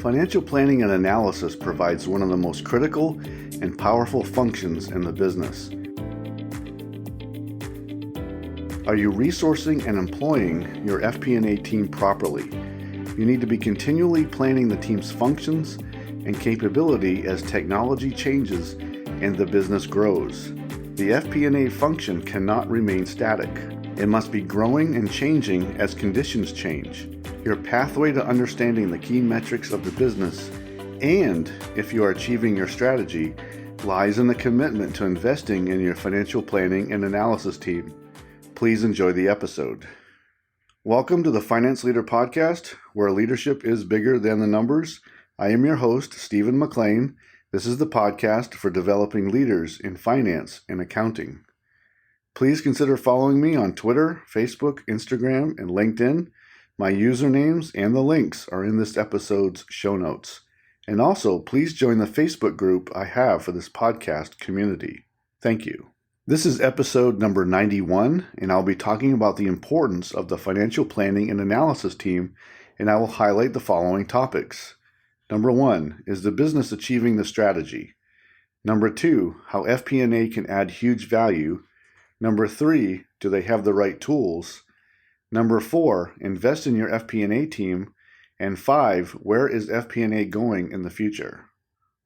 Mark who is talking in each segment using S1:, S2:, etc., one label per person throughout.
S1: Financial planning and analysis provides one of the most critical and powerful functions in the business. Are you resourcing and employing your FP&A team properly? You need to be continually planning the team's functions and capability as technology changes and the business grows. The FP&A function cannot remain static. It must be growing and changing as conditions change. Your pathway to understanding the key metrics of the business, and if you are achieving your strategy, lies in the commitment to investing in your financial planning and analysis team. Please enjoy the episode. Welcome to the Finance Leader Podcast, where leadership is bigger than the numbers. I am your host, Stephen McLean. This is the podcast for developing leaders in finance and accounting. Please consider following me on Twitter, Facebook, Instagram, and LinkedIn. My usernames and the links are in this episode's show notes. And also, please join the Facebook group I have for this podcast community. Thank you. This is episode number 91, and I'll be talking about the importance of the financial planning and analysis team, and I will highlight the following topics. Number 1, is the business achieving the strategy? Number 2, how FP&A can add huge value. Number 3, do they have the right tools? Number 4, invest in your FP&A team. And 5, where is FP&A going in the future?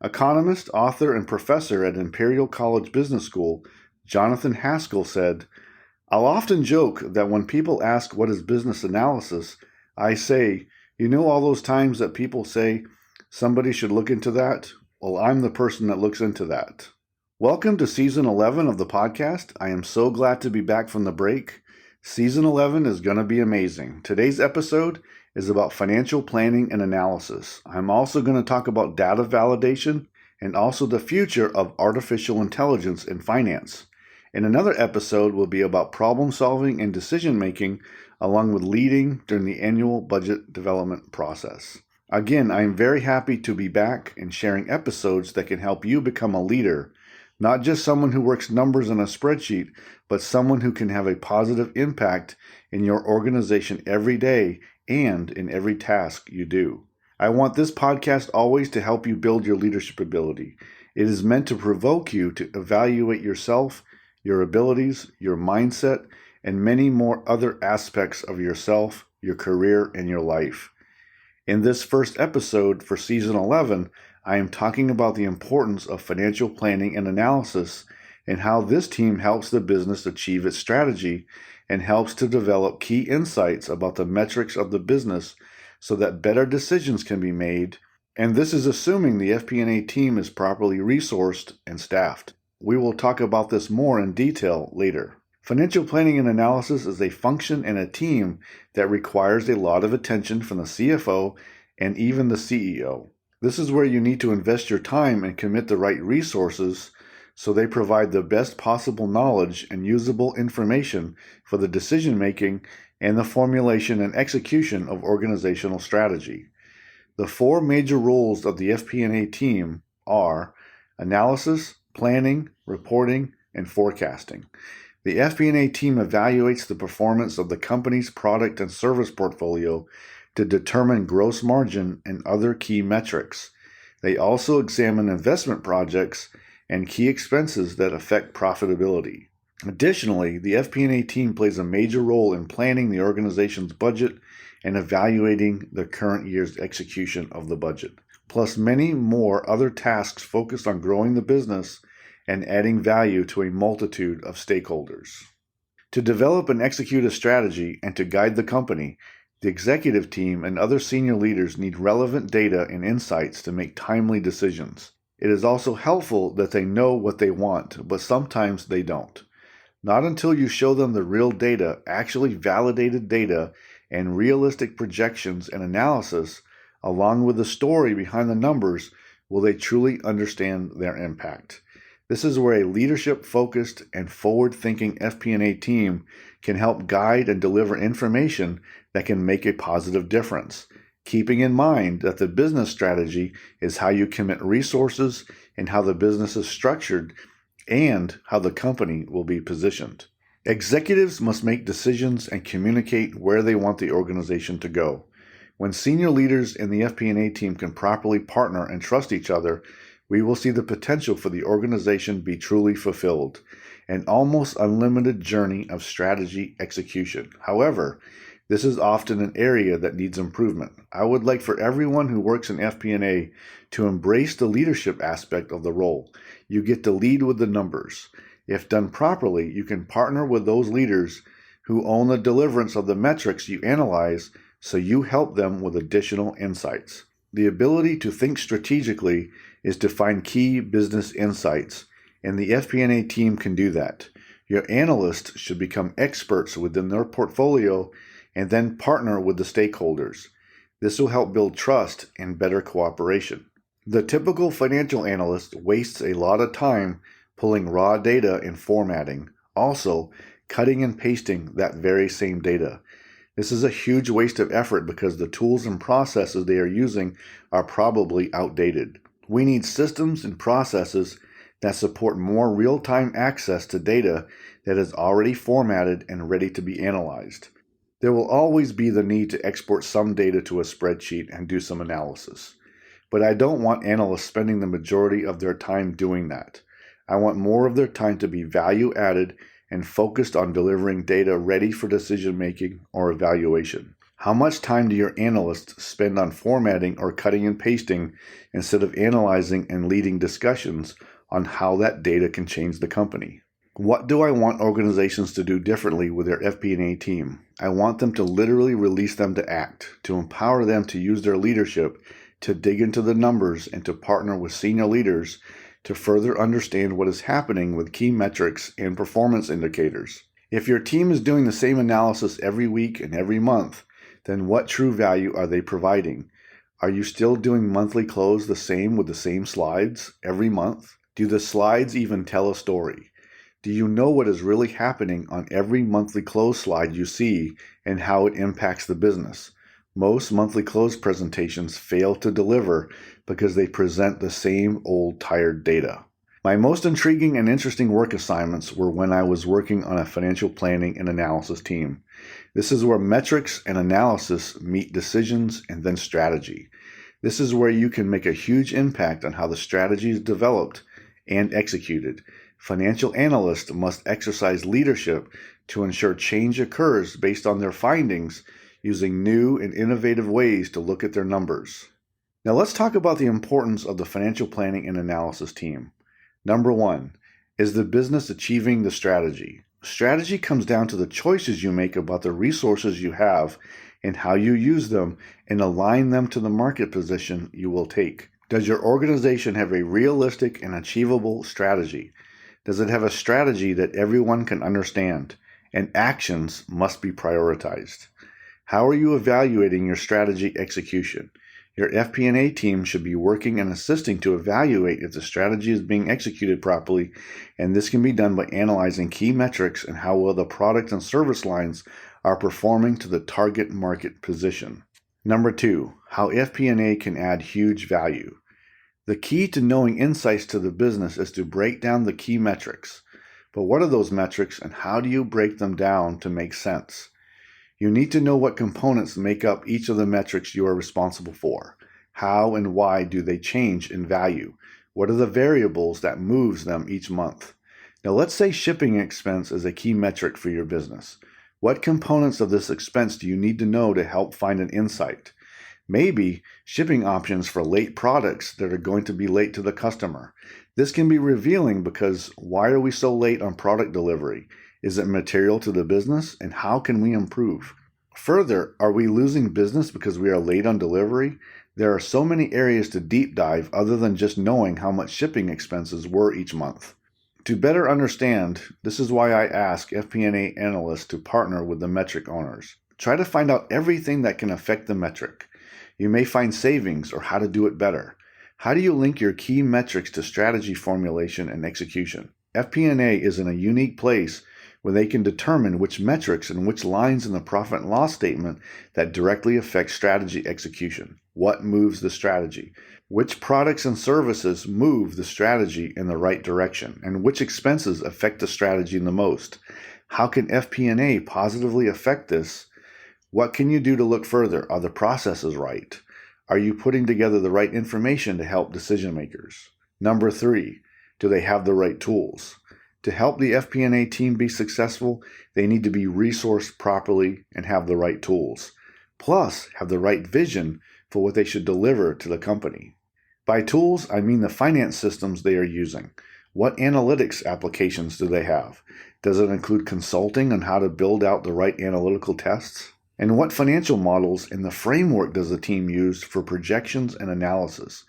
S1: Economist, author, and professor at Imperial College Business School, Jonathan Haskell said, "I'll often joke that when people ask what is business analysis, I say, you know all those times that people say, somebody should look into that? Well, I'm the person that looks into that." Welcome to Season 11 of the podcast. I am so glad to be back from the break. Season 11 is going to be amazing. Today's episode is about financial planning and analysis. I'm also going to talk about data validation and also the future of artificial intelligence in finance. And another episode will be about problem solving and decision making, along with leading during the annual budget development process. Again, I am very happy to be back and sharing episodes that can help you become a leader. Not just someone who works numbers in a spreadsheet, but someone who can have a positive impact in your organization every day and in every task you do. I want this podcast always to help you build your leadership ability. It is meant to provoke you to evaluate yourself, your abilities, your mindset, and many more other aspects of yourself, your career, and your life. In this first episode for Season 11, I am talking about the importance of financial planning and analysis and how this team helps the business achieve its strategy and helps to develop key insights about the metrics of the business so that better decisions can be made. And this is assuming the FP&A team is properly resourced and staffed. We will talk about this more in detail later. Financial planning and analysis is a function and a team that requires a lot of attention from the CFO and even the CEO. This is where you need to invest your time and commit the right resources so they provide the best possible knowledge and usable information for the decision making and the formulation and execution of organizational strategy. The 4 major roles of the FP&A team are analysis, planning, reporting, and forecasting. The FP&A team evaluates the performance of the company's product and service portfolio to determine gross margin and other key metrics. They also examine investment projects and key expenses that affect profitability. Additionally, the FP&A team plays a major role in planning the organization's budget and evaluating the current year's execution of the budget, plus many more other tasks focused on growing the business and adding value to a multitude of stakeholders. To develop and execute a strategy and to guide the company, the executive team and other senior leaders need relevant data and insights to make timely decisions. It is also helpful that they know what they want, but sometimes they don't. Not until you show them the real data, actually validated data, and realistic projections and analysis, along with the story behind the numbers, will they truly understand their impact. This is where a leadership-focused and forward-thinking FP&A team can help guide and deliver information that can make a positive difference, keeping in mind that the business strategy is how you commit resources and how the business is structured and how the company will be positioned. Executives must make decisions and communicate where they want the organization to go. When senior leaders in the FP&A team can properly partner and trust each other, we will see the potential for the organization be truly fulfilled, an almost unlimited journey of strategy execution. However, this is often an area that needs improvement. I would like for everyone who works in FP&A to embrace the leadership aspect of the role. You get to lead with the numbers. If done properly, you can partner with those leaders who own the deliverance of the metrics you analyze, so you help them with additional insights. The ability to think strategically is to find key business insights, and the FP&A team can do that. Your analysts should become experts within their portfolio and then partner with the stakeholders. This will help build trust and better cooperation. The typical financial analyst wastes a lot of time pulling raw data and formatting, also cutting and pasting that very same data. This is a huge waste of effort because the tools and processes they are using are probably outdated. We need systems and processes that support more real-time access to data that is already formatted and ready to be analyzed. There will always be the need to export some data to a spreadsheet and do some analysis. But I don't want analysts spending the majority of their time doing that. I want more of their time to be value-added and focused on delivering data ready for decision-making or evaluation. How much time do your analysts spend on formatting or cutting and pasting instead of analyzing and leading discussions on how that data can change the company? What do I want organizations to do differently with their FP&A team? I want them to literally release them to act, to empower them to use their leadership, to dig into the numbers, and to partner with senior leaders to further understand what is happening with key metrics and performance indicators. If your team is doing the same analysis every week and every month, then what true value are they providing? Are you still doing monthly close the same with the same slides every month? Do the slides even tell a story? Do you know what is really happening on every monthly close slide you see and how it impacts the business? Most monthly close presentations fail to deliver because they present the same old tired data. My most intriguing and interesting work assignments were when I was working on a financial planning and analysis team. This is where metrics and analysis meet decisions and then strategy. This is where you can make a huge impact on how the strategy is developed and executed. Financial analysts must exercise leadership to ensure change occurs based on their findings, using new and innovative ways to look at their numbers. Now let's talk about the importance of the financial planning and analysis team. Number one, is the business achieving the strategy? Strategy comes down to the choices you make about the resources you have and how you use them and align them to the market position you will take. Does your organization have a realistic and achievable strategy? Does it have a strategy that everyone can understand? And actions must be prioritized. How are you evaluating your strategy execution? Your FP&A team should be working and assisting to evaluate if the strategy is being executed properly, and this can be done by analyzing key metrics and how well the product and service lines are performing to the target market position. Number two, how FP&A can add huge value. The key to knowing insights to the business is to break down the key metrics. But what are those metrics and how do you break them down to make sense? You need to know what components make up each of the metrics you are responsible for. How and why do they change in value? What are the variables that moves them each month? Now let's say shipping expense is a key metric for your business. What components of this expense do you need to know to help find an insight? Maybe shipping options for late products that are going to be late to the customer. This can be revealing because why are we so late on product delivery? Is it material to the business? And how can we improve? Further, are we losing business because we are late on delivery? There are so many areas to deep dive other than just knowing how much shipping expenses were each month. To better understand, this is why I ask FP&A analysts to partner with the metric owners. Try to find out everything that can affect the metric. You may find savings or how to do it better. How do you link your key metrics to strategy formulation and execution? FP&A is in a unique place where they can determine which metrics and which lines in the profit and loss statement that directly affect strategy execution. What moves the strategy? Which products and services move the strategy in the right direction? And which expenses affect the strategy the most? How can FP&A positively affect this? What can you do to look further? Are the processes right? Are you putting together the right information to help decision makers? Number 3, do they have the right tools? To help the FP&A team be successful, they need to be resourced properly and have the right tools, plus have the right vision for what they should deliver to the company. By tools, I mean the finance systems they are using. What analytics applications do they have? Does it include consulting on how to build out the right analytical tests? And what financial models and the framework does the team use for projections and analysis?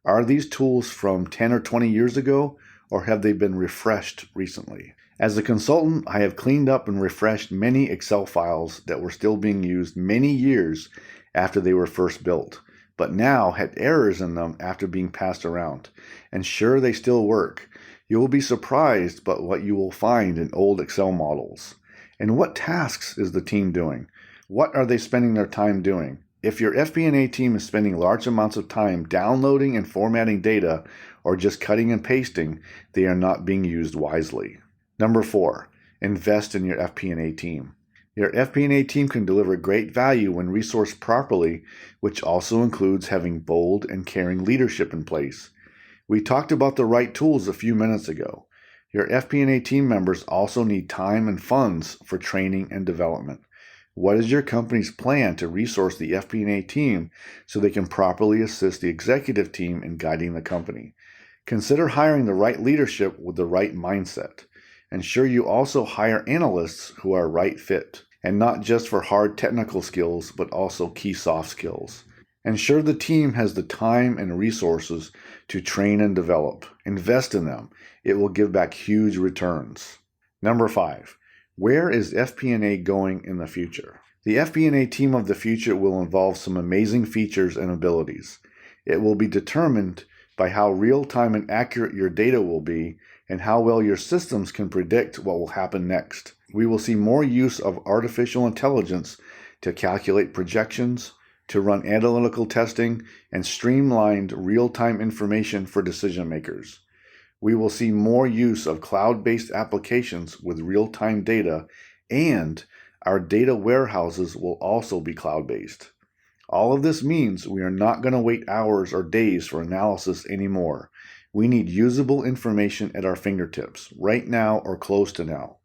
S1: Are these tools from 10 or 20 years ago, or have they been refreshed recently? As a consultant, I have cleaned up and refreshed many Excel files that were still being used many years after they were first built, but now had errors in them after being passed around. And sure, they still work. You will be surprised by what you will find in old Excel models. And what tasks is the team doing? What are they spending their time doing? If your FP&A team is spending large amounts of time downloading and formatting data or just cutting and pasting, they are not being used wisely. Number 4, invest in your FP&A team. Your FP&A team can deliver great value when resourced properly, which also includes having bold and caring leadership in place. We talked about the right tools a few minutes ago. Your FP&A team members also need time and funds for training and development. What is your company's plan to resource the FP&A team so they can properly assist the executive team in guiding the company? Consider hiring the right leadership with the right mindset. Ensure you also hire analysts who are right fit, and not just for hard technical skills, but also key soft skills. Ensure the team has the time and resources to train and develop. Invest in them. It will give back huge returns. Number 5. Where is FP&A going in the future? The FP&A team of the future will involve some amazing features and abilities. It will be determined by how real-time and accurate your data will be and how well your systems can predict what will happen next. We will see more use of artificial intelligence to calculate projections, to run analytical testing, and streamlined real-time information for decision makers. We will see more use of cloud-based applications with real-time data, and our data warehouses will also be cloud-based. All of this means we are not going to wait hours or days for analysis anymore. We need usable information at our fingertips, right now or close to now.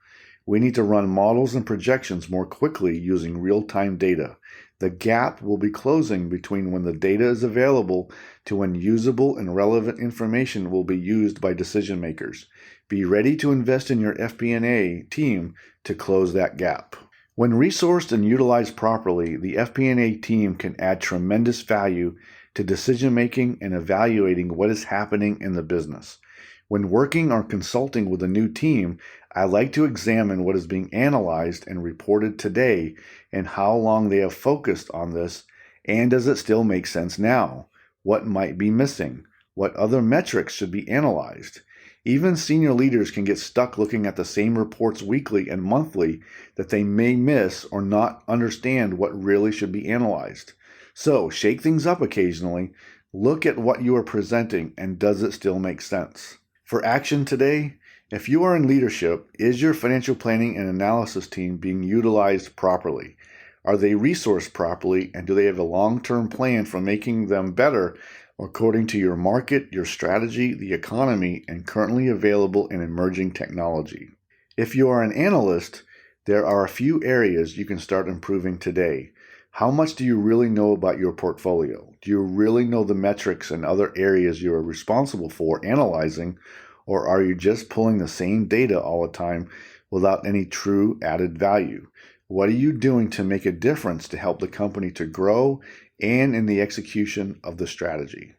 S1: We need to run models and projections more quickly using real-time data. The gap will be closing between when the data is available to when usable and relevant information will be used by decision makers. Be ready to invest in your FP&A team to close that gap. When resourced and utilized properly, the FP&A team can add tremendous value to decision making and evaluating what is happening in the business. When working or consulting with a new team, I like to examine what is being analyzed and reported today and how long they have focused on this, and does it still make sense now? What might be missing? What other metrics should be analyzed? Even senior leaders can get stuck looking at the same reports weekly and monthly that they may miss or not understand what really should be analyzed. So shake things up occasionally, look at what you are presenting, and does it still make sense? For action today, if you are in leadership, is your financial planning and analysis team being utilized properly? Are they resourced properly, and do they have a long-term plan for making them better according to your market, your strategy, the economy, and currently available and emerging technology? If you are an analyst, there are a few areas you can start improving today. How much do you really know about your portfolio? Do you really know the metrics and other areas you are responsible for analyzing, or are you just pulling the same data all the time without any true added value? What are you doing to make a difference to help the company to grow and in the execution of the strategy?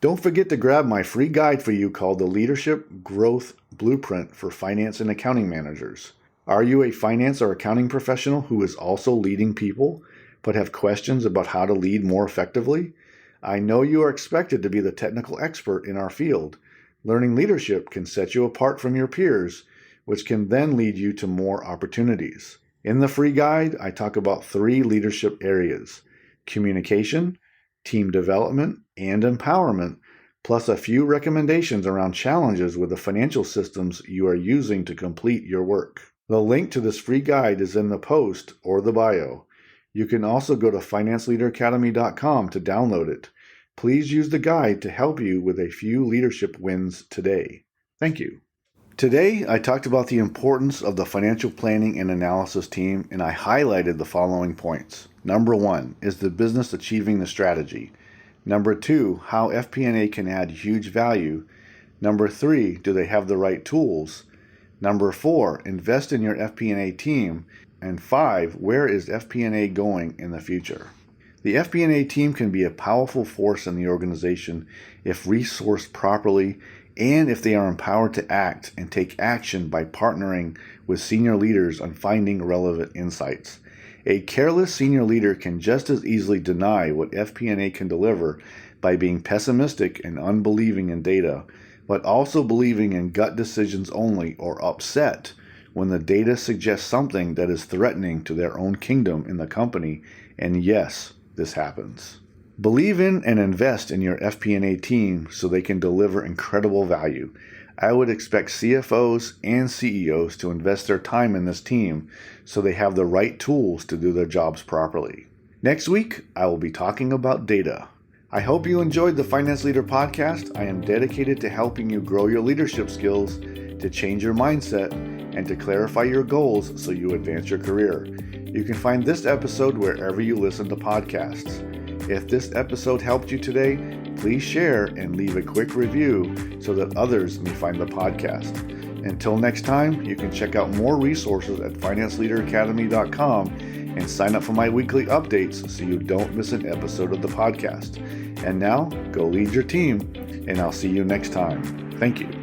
S1: Don't forget to grab my free guide for you called the Leadership Growth Blueprint for Finance and Accounting Managers. Are you a finance or accounting professional who is also leading people, but have questions about how to lead more effectively? I know you are expected to be the technical expert in our field. Learning leadership can set you apart from your peers, which can then lead you to more opportunities. In the free guide, I talk about 3 leadership areas: communication, team development, and empowerment, plus a few recommendations around challenges with the financial systems you are using to complete your work. The link to this free guide is in the post or the bio. You can also go to financeleaderacademy.com to download it. Please use the guide to help you with a few leadership wins today. Thank you. Today, I talked about the importance of the financial planning and analysis team, and I highlighted the following points. Number 1, is the business achieving the strategy? Number 2, how FP&A can add huge value. Number 3, do they have the right tools? Number 4, invest in your FP&A team. And 5, where is FP&A going in the future? The FP&A team can be a powerful force in the organization if resourced properly and if they are empowered to act and take action by partnering with senior leaders on finding relevant insights. A careless senior leader can just as easily deny what FP&A can deliver by being pessimistic and unbelieving in data, but also believing in gut decisions only or upset when the data suggests something that is threatening to their own kingdom in the company. And yes, this happens. Believe in and invest in your FP&A team so they can deliver incredible value. I would expect CFOs and CEOs to invest their time in this team so they have the right tools to do their jobs properly. Next week, I will be talking about data. I hope you enjoyed the Finance Leader Podcast. I am dedicated to helping you grow your leadership skills, to change your mindset, and to clarify your goals so you advance your career. You can find this episode wherever you listen to podcasts. If this episode helped you today, please share and leave a quick review so that others may find the podcast. Until next time, you can check out more resources at financeleaderacademy.com and sign up for my weekly updates so you don't miss an episode of the podcast. And now, go lead your team, and I'll see you next time. Thank you.